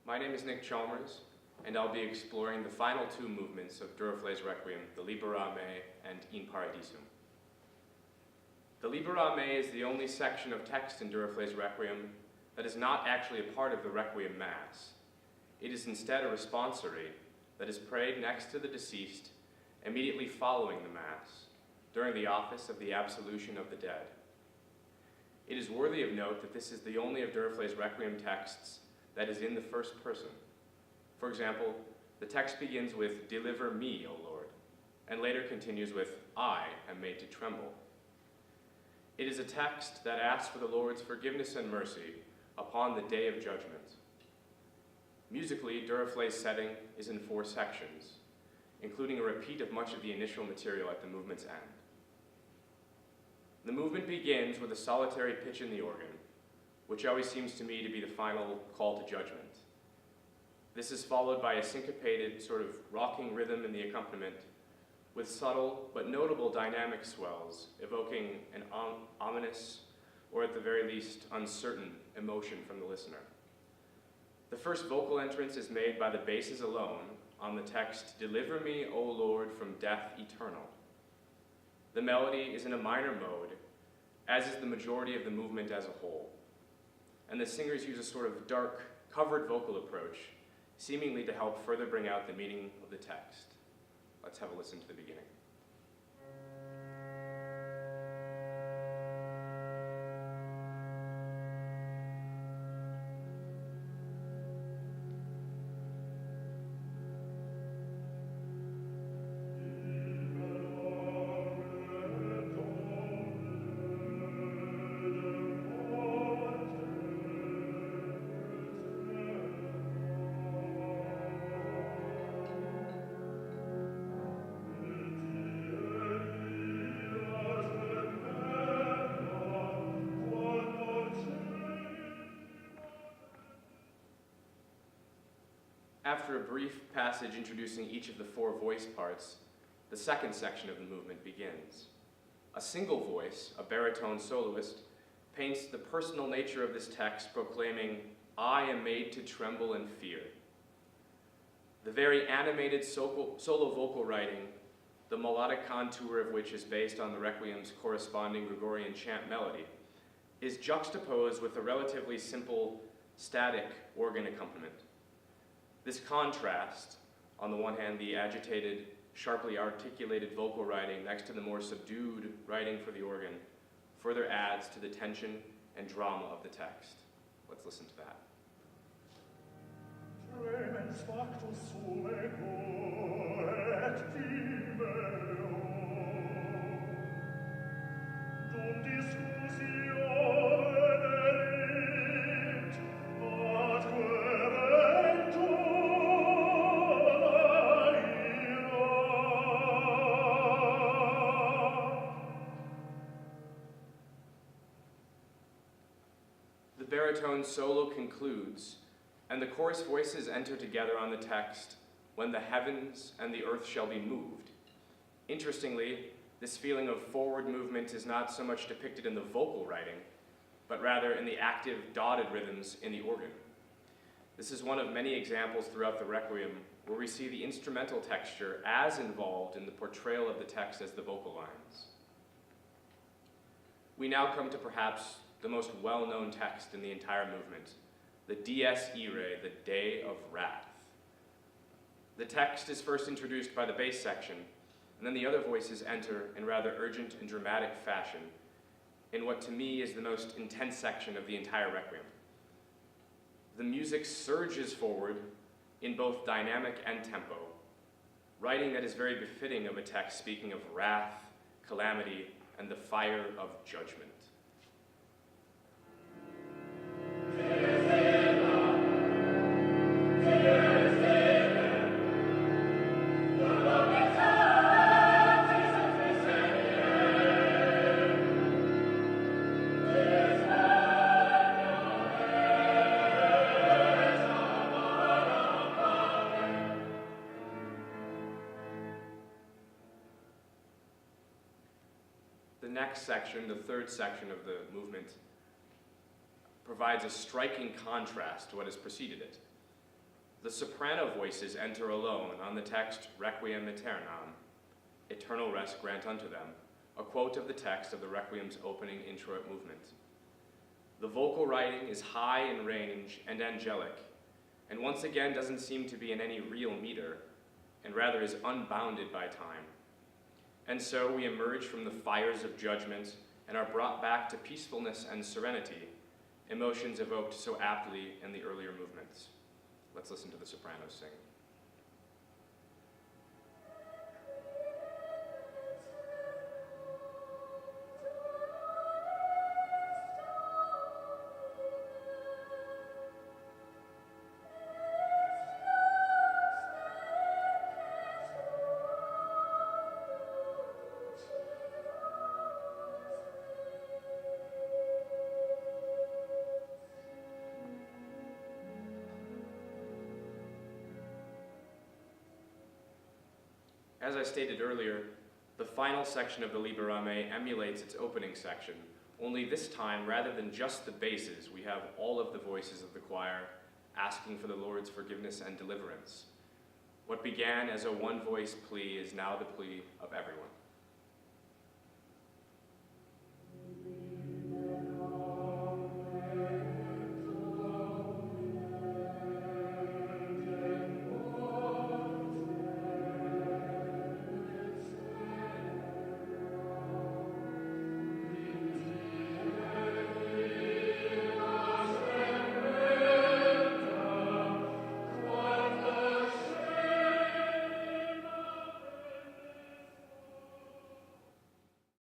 My name is Chalmers, and I'll be exploring the final two movements of Durufle's Requiem, the Libera and In Paradisum. The Libera is the only section of text in Durufle's Requiem that is not actually a part of the Requiem Mass. It is instead a responsory that is prayed next to the deceased immediately following the Mass, during the office of the absolution of the dead. It is worthy of note that this is the only of Durufle's Requiem texts that is in the first person. For example, the text begins with, "Deliver me, O Lord," and later continues with, "I am made to tremble." It is a text that asks for the Lord's forgiveness and mercy upon the day of judgment. Musically, Durufle's setting is in 4 sections, including a repeat of much of the initial material at the movement's end. The movement begins with a solitary pitch in the organ, which always seems to me to be the final call to judgment. This is followed by a syncopated, sort of rocking rhythm in the accompaniment, with subtle but notable dynamic swells, evoking an ominous, or at the very least, uncertain emotion from the listener. The first vocal entrance is made by the basses alone on the text, "Deliver me, O Lord, from death eternal." The melody is in a minor mode, as is the majority of the movement as a whole. And the singers use a sort of dark, covered vocal approach, seemingly to help further bring out the meaning of the text. Let's have a listen to the beginning. After a brief passage introducing each of the 4 voice parts, the second section of the movement begins. A single voice, a baritone soloist, paints the personal nature of this text, proclaiming, "I am made to tremble and fear." The very animated solo vocal writing, the melodic contour of which is based on the Requiem's corresponding Gregorian chant melody, is juxtaposed with a relatively simple, static organ accompaniment. This contrast, on the one hand, the agitated, sharply articulated vocal writing next to the more subdued writing for the organ, further adds to the tension and drama of the text. Let's listen to that. Tremens factus suae et timeo, dum discussione delit, atque ventur The baritone solo concludes, and the chorus voices enter together on the text, "When the heavens and the earth shall be moved." Interestingly, this feeling of forward movement is not so much depicted in the vocal writing, but rather in the active, dotted rhythms in the organ. This is one of many examples throughout the Requiem where we see the instrumental texture as involved in the portrayal of the text as the vocal lines. We now come to perhaps the most well-known text in the entire movement, the Dies Irae, the Day of Wrath. The text is first introduced by the bass section, and then the other voices enter in rather urgent and dramatic fashion in what to me is the most intense section of the entire Requiem. The music surges forward in both dynamic and tempo, writing that is very befitting of a text speaking of wrath, calamity, and the fire of judgment. The next section, the third section of the movement, provides a striking contrast to what has preceded it. The soprano voices enter alone on the text Requiem aeternam, eternal rest grant unto them, a quote of the text of the Requiem's opening introit movement. The vocal writing is high in range and angelic, and once again doesn't seem to be in any real meter, and rather is unbounded by time. And so we emerge from the fires of judgment and are brought back to peacefulness and serenity, emotions evoked so aptly in the earlier movements. Let's listen to the sopranos sing. As I stated earlier, the final section of the Libera emulates its opening section, only this time, rather than just the basses, we have all of the voices of the choir asking for the Lord's forgiveness and deliverance. What began as a one-voice plea is now the plea of everyone.